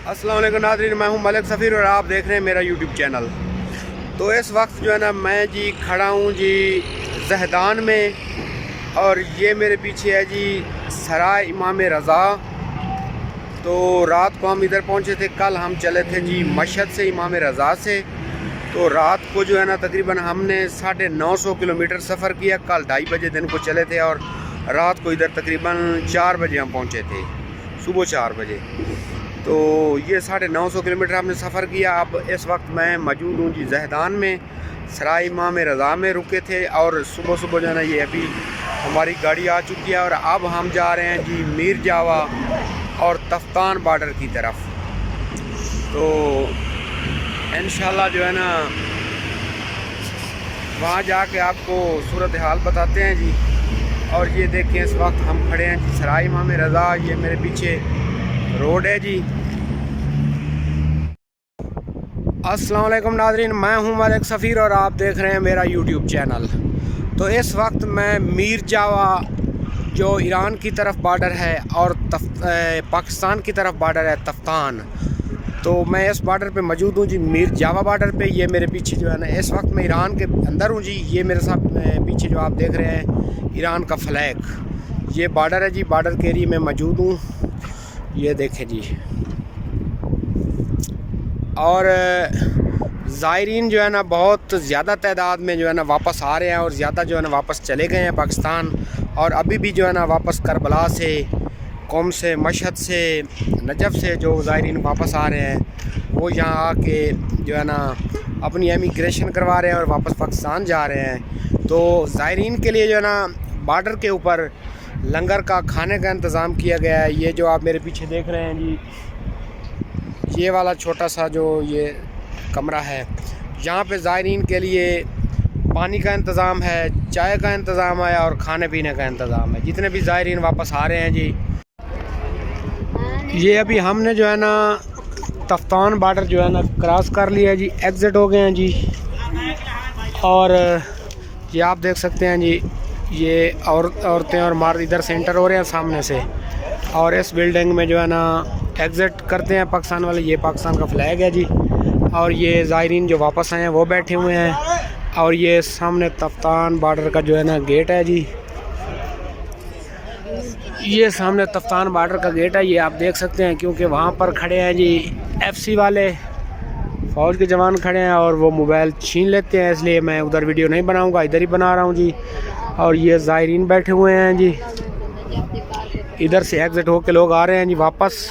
अस्सलाम वालेकुम नाज़रीन, मैं हूं मलिक सफ़ीर और आप देख रहे हैं मेरा यूट्यूब चैनल। तो इस वक्त जो है ना मैं जी खड़ा हूं जी ज़हदान में, और ये मेरे पीछे है जी सराय इमाम रज़ा। तो रात को हम इधर पहुंचे थे, कल हम चले थे जी मशहद से इमाम रज़ा से। तो रात को जो है ना तकरीबन हमने 950 किलोमीटर सफ़र किया। कल 2:30 बजे दिन को चले थे और रात को इधर तकरीबन 4 बजे हम पहुंचे थे, सुबह 4 बजे। तो ये 950 किलोमीटर हमने सफ़र किया। अब इस वक्त मैं मौजूद हूँ जी ज़हदान में, सराय इमाम रज़ा में रुके थे। और सुबह सुबह जो है ना ये अभी हमारी गाड़ी आ चुकी है और अब हम जा रहे हैं जी मीर जावा और तफ्तान बॉर्डर की तरफ। तो इंशाल्लाह जो है ना वहाँ जाके आपको सूरत हाल बताते हैं जी। और ये देखें इस वक्त हम खड़े हैं जी सराय इमाम रज़ा, ये मेरे पीछे रोड है जी। अस्सलाम वालेकुम नाज़रीन, मैं हूं मलिक सफ़ीर और आप देख रहे हैं मेरा यूट्यूब चैनल। तो इस वक्त मैं मीर जावा जो ईरान की तरफ बॉर्डर है और पाकिस्तान की तरफ बॉर्डर है तफ्तान, तो मैं इस बॉर्डर पे मौजूद हूँ जी मीर जावा बॉर्डर पे। ये मेरे पीछे जो है ना इस वक्त मैं ईरान के अंदर हूँ जी। ये मेरे साथ पीछे जो आप देख रहे हैं ईरान का फ्लैग, ये बॉर्डर है जी। बॉर्डर के एरिया में मौजूद हूँ, ये देखें जी। और ज़ायरीन जो है ना बहुत ज़्यादा तादाद में जो है ना वापस आ रहे हैं और ज़्यादा जो है ना वापस चले गए हैं पाकिस्तान। और अभी भी जो है ना वापस करबला से, कौम से, मशहद से, नजफ़ से जो ज़ायरीन वापस आ रहे हैं वो यहाँ आके जो है ना अपनी इमिग्रेशन करवा रहे हैं और वापस पाकिस्तान जा रहे हैं। तो ज़ायरीन के लिए जो है ना बॉर्डर के ऊपर लंगर का खाने का इंतज़ाम किया गया है। ये जो आप मेरे पीछे देख रहे हैं जी, ये वाला छोटा सा जो ये कमरा है, यहाँ पे ज़ायरीन के लिए पानी का इंतज़ाम है, चाय का इंतज़ाम है और खाने पीने का इंतज़ाम है। जितने भी ज़ायरीन वापस आ रहे हैं जी, ये अभी हमने जो है ना तफ्तान बॉर्डर जो है ना क्रॉस कर लिया है जी, एग्ज़िट हो गए हैं जी। और ये आप देख सकते हैं जी, ये औरतें और मर्द इधर सेंटर हो रहे हैं सामने से। और इस बिल्डिंग में जो है ना एग्ज़िट करते हैं पाकिस्तान वाले। ये पाकिस्तान का फ्लैग है जी। और ये ज़ायरीन जो वापस आए हैं वो बैठे हुए हैं। और ये सामने तफ्तान बॉर्डर का जो है ना गेट है जी, ये सामने तफ्तान बॉर्डर का गेट है, ये आप देख सकते हैं। क्योंकि वहाँ पर खड़े हैं जी FC वाले, फ़ौज के जवान खड़े हैं और वो मोबाइल छीन लेते हैं, इसलिए मैं उधर वीडियो नहीं बनाऊँगा, इधर ही बना रहा हूँ जी। और ये ज़ायरीन बैठे हुए हैं जी, इधर से एग्ज़िट होके लोग आ रहे हैं जी वापस।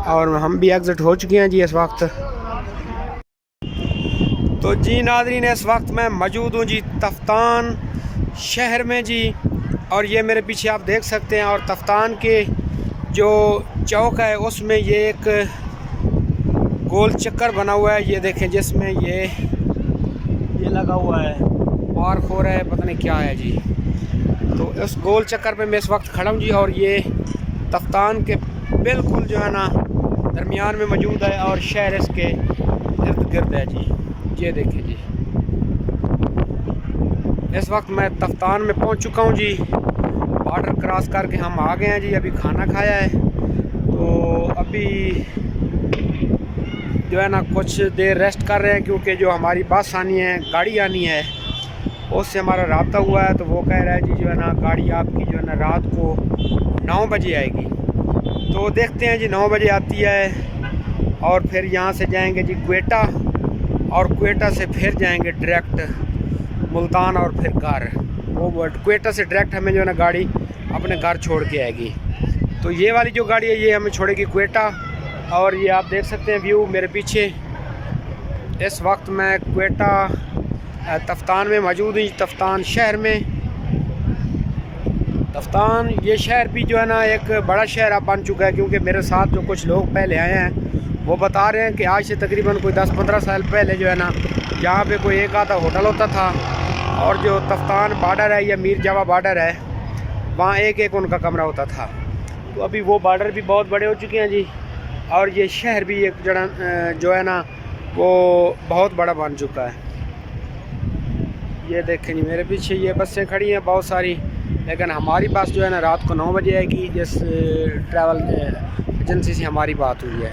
और हम भी एग्ज़िट हो चुके हैं जी इस वक्त। तो जी नाज़रीन, इस वक्त मैं मौजूद हूँ जी तफ्तान शहर में जी। और ये मेरे पीछे आप देख सकते हैं। और तफ्तान के जो चौक है उसमें ये एक गोल चक्कर बना हुआ है, ये देखें, जिसमें ये लगा हुआ है, पार्क हो रहा है, पता नहीं क्या है जी। तो इस गोल चक्कर पे मैं इस वक्त खड़ा हूँ जी। और ये तफ्तान के बिल्कुल जो है ना दरमियान में मौजूद है और शहर इसके इर्द गिर्द है जी। ये देखें जी, इस वक्त मैं तफ्तान में पहुंच चुका हूं जी। बॉर्डर क्रॉस करके हम आ गए हैं जी। अभी खाना खाया है, तो अभी जो है ना कुछ देर रेस्ट कर रहे हैं, क्योंकि जो हमारी बस आनी है, गाड़ी आनी है, उससे हमारा रब्ता हुआ है। तो वो कह रहा है जी जो है ना गाड़ी आपकी जो है ना रात को 9 बजे आएगी। तो देखते हैं जी 9 बजे आती है। और फिर यहाँ से जाएंगे जी क्वेटा, और क्वेटा से फिर जाएंगे डायरेक्ट मुल्तान और फिर घर। वो क्वेटा से डायरेक्ट हमें जो है ना गाड़ी अपने घर छोड़ के आएगी। तो ये वाली जो गाड़ी है ये हमें छोड़ेगी क्वेटा। और ये आप देख सकते हैं व्यू मेरे पीछे। इस वक्त मैं क्वेटा तफ्तान में मौजूद हूँ, तफ्तान शहर में। तफ्तान ये शहर भी जो है ना एक बड़ा शहर अब बन चुका है, क्योंकि मेरे साथ जो कुछ लोग पहले आए हैं वो बता रहे हैं कि आज से तकरीबन कोई 10-15 साल पहले जो है ना यहाँ पे कोई एक आधा होटल होता था। और जो तफ्तान बॉर्डर है या मीर जावा बॉर्डर है, वहाँ एक एक उनका कमरा होता था। तो अभी वो बॉर्डर भी बहुत बड़े हो चुके हैं जी। और ये शहर भी एक जो है ना वो बहुत बड़ा बन चुका है। ये देखें जी मेरे पीछे ये बसें खड़ी हैं बहुत सारी, लेकिन हमारी बस जो है ना रात को 9 बजे आएगी। जिस ट्रैवल एजेंसी से हमारी बात हुई है,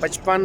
55